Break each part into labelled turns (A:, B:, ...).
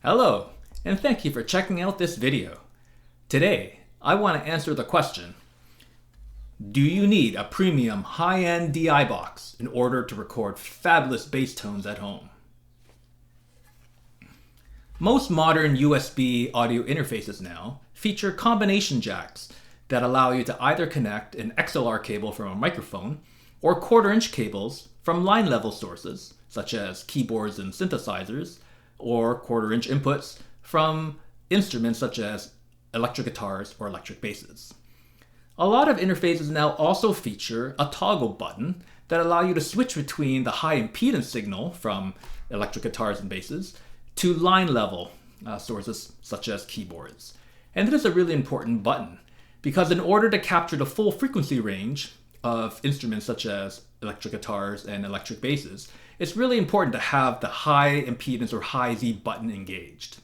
A: Hello, and thank you for checking out this video. Today, I want to answer the question, do you need a premium high-end DI box in order to record fabulous bass tones at home? Most modern USB audio interfaces now feature combination jacks that allow you to either connect an XLR cable from a microphone or quarter-inch cables from line-level sources, such as keyboards and synthesizers, or quarter-inch inputs from instruments such as electric guitars or electric basses. A lot of interfaces now also feature a toggle button that allow you to switch between the high impedance signal from electric guitars and basses to line-level sources such as keyboards. And this is a really important button because in order to capture the full frequency range of instruments such as electric guitars and electric basses, it's really important to have the high impedance or high Z button engaged.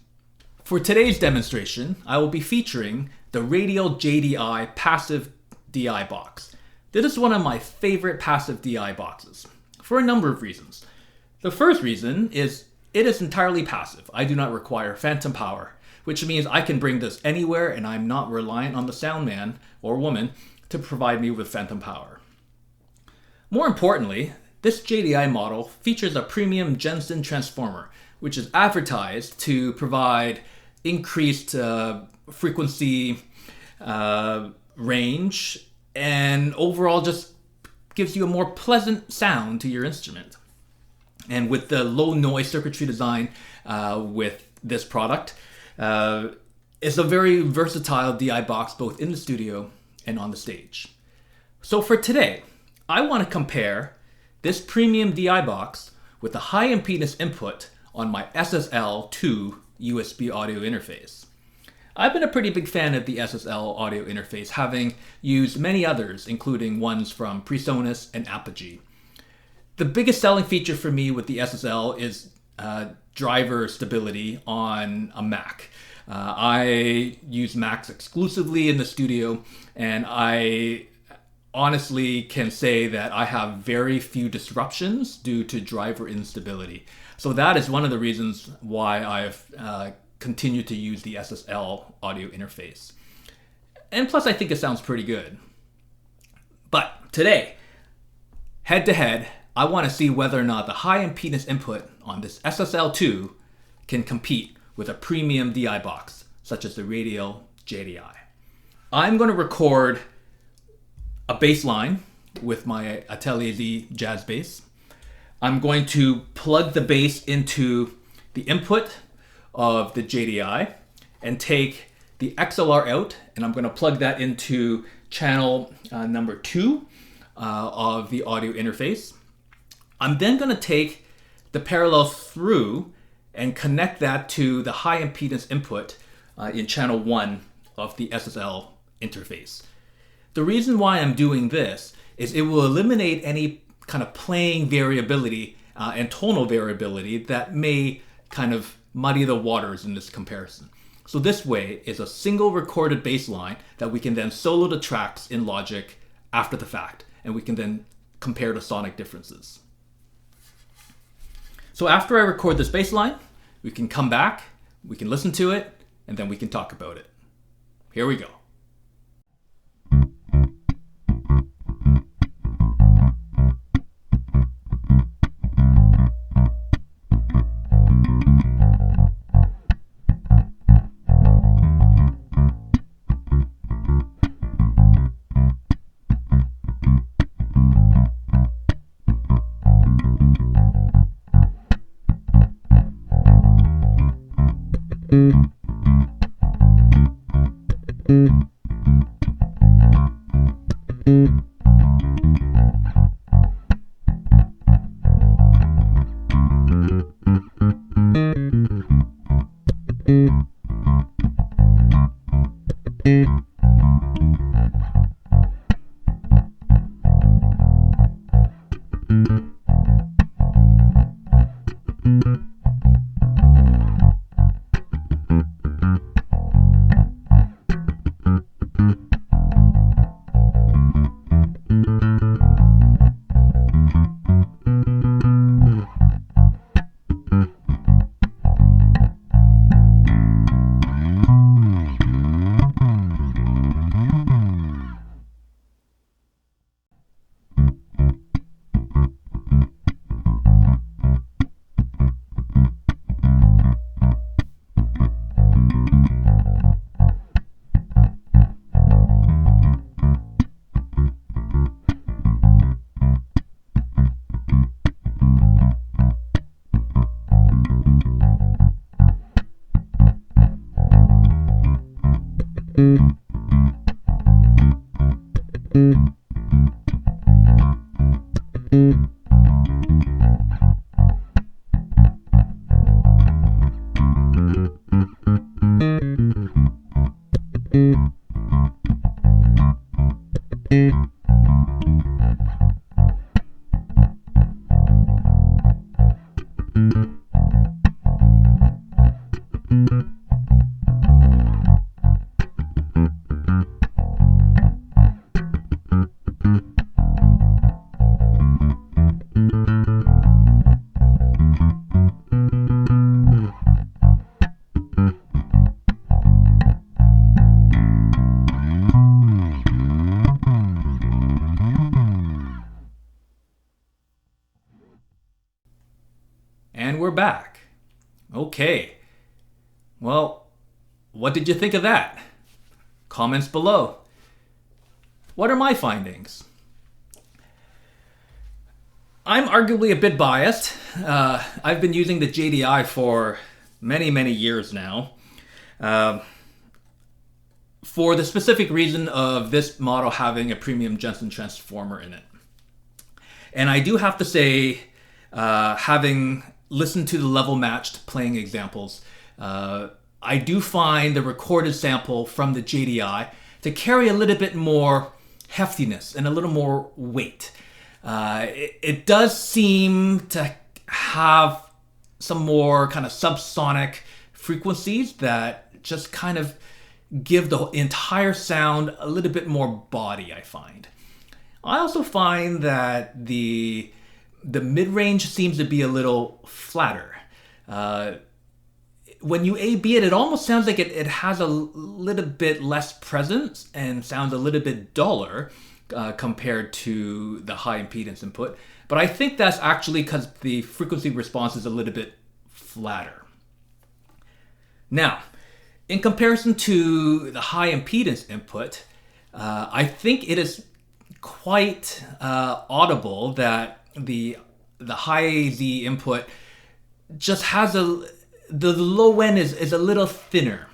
A: For today's demonstration, I will be featuring the Radial JDI passive DI box. This is one of my favorite passive DI boxes for a number of reasons. The first reason is it is entirely passive. I do not require phantom power, which means I can bring this anywhere and I'm not reliant on the sound man or woman to provide me with phantom power. More importantly, this JDI model features a premium Jensen transformer, which is advertised to provide increased frequency range and overall just gives you a more pleasant sound to your instrument. And with the low noise circuitry design with this product, it's a very versatile DI box both in the studio and on the stage. So for today, I want to compare this premium DI box with the high impedance input on my SSL2 USB audio interface. I've been a pretty big fan of the SSL audio interface, having used many others, including ones from PreSonus and Apogee. The biggest selling feature for me with the SSL is driver stability on a Mac. I use Macs exclusively in the studio, and I honestly can say that I have very few disruptions due to driver instability. So that is one of the reasons why I've continued to use the SSL audio interface. And plus I think it sounds pretty good. But today, head to head, I want to see whether or not the high impedance input on this SSL2 can compete with a premium DI box, such as the Radial JDI. I'm going to record a bass line with my Atelier Z jazz bass. I'm going to plug the bass into the input of the JDI and take the XLR out, and I'm going to plug that into channel number 2 of the audio interface. I'm then going to take the parallel through and connect that to the high impedance input in channel 1 of the SSL interface. The reason why I'm doing this is it will eliminate any kind of playing variability and tonal variability that may kind of muddy the waters in this comparison. So this way is a single recorded bass line that we can then solo the tracks in Logic after the fact, and we can then compare the sonic differences. So after I record this bass line, we can come back, we can listen to it, and then we can talk about it. Here we go. And we're back. Okay. Well, what did you think of that? Comments below. What are my findings? I'm arguably a bit biased. I've been using the JDI for many years now. For the specific reason of this model having a premium Jensen transformer in it. And I do have to say, having listened to the level matched playing examples, I do find the recorded sample from the JDI to carry a little bit more heftiness and a little more weight. It does seem to have some more kind of subsonic frequencies that just kind of give the entire sound a little bit more body, I find. I also find that the mid-range seems to be a little flatter. When you A-B it, it almost sounds like it has a little bit less presence and sounds a little bit duller compared to the high impedance input. But I think that's actually because the frequency response is a little bit flatter. Now, in comparison to the high impedance input, I think it is quite audible that the high Z input just has the low end is a little thinner.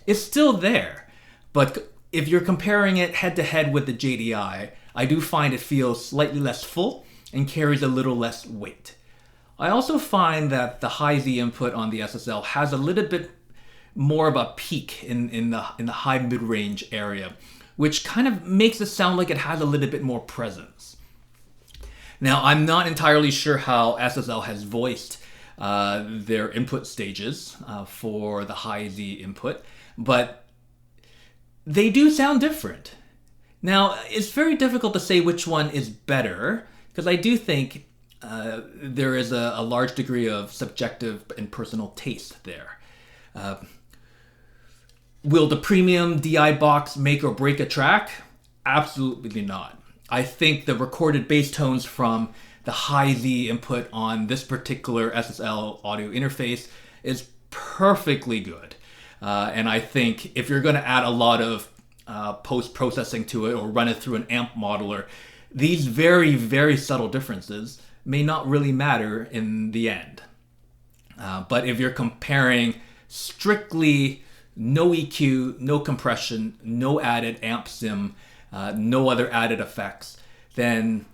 A: It's still there, but if you're comparing it head to head with the JDI, I do find it feels slightly less full and carries a little less weight. I also find that the high Z input on the SSL has a little bit more of a peak in the high mid-range area, which kind of makes it sound like it has a little bit more presence. Now, I'm not entirely sure how SSL has voiced their input stages for the high Z input, but they do sound different. Now, it's very difficult to say which one is better, because I do think there is a large degree of subjective and personal taste there. Will the premium DI box make or break a track? Absolutely not. I think the recorded bass tones from the high Z input on this particular SSL audio interface is perfectly good. And I think if you're going to add a lot of post-processing to it or run it through an amp modeler, these very subtle differences may not really matter in the end. But if you're comparing strictly no EQ, no compression, no added amp sim, no other added effects, then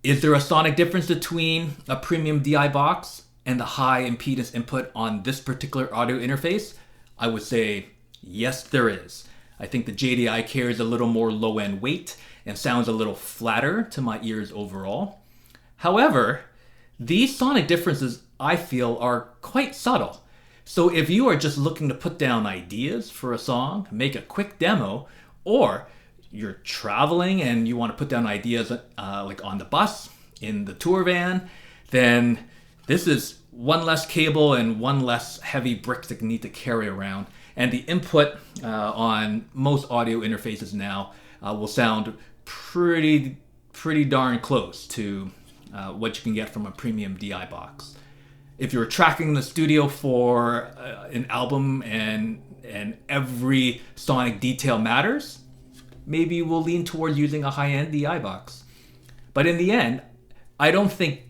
A: is there a sonic difference between a premium DI box and the high impedance input on this particular audio interface? I would say yes, there is. I think the JDI carries a little more low-end weight and sounds a little flatter to my ears overall. However, these sonic differences I feel are quite subtle. So if you are just looking to put down ideas for a song, make a quick demo, or you're traveling and you want to put down ideas like on the bus, in the tour van, then this is one less cable and one less heavy bricks that you need to carry around. And the input on most audio interfaces now will sound pretty darn close to what you can get from a premium DI box. If you're tracking the studio for an album and every sonic detail matters, maybe we'll lean towards using a high-end DI box. But in the end, I don't think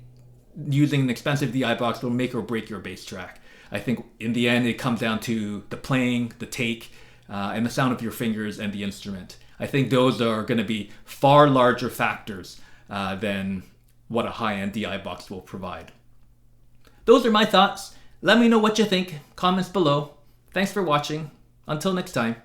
A: using an expensive DI box will make or break your bass track. I think in the end, it comes down to the playing, the take, and the sound of your fingers and the instrument. I think those are going to be far larger factors than what a high-end DI box will provide. Those are my thoughts. Let me know what you think. Comments below. Thanks for watching. Until next time.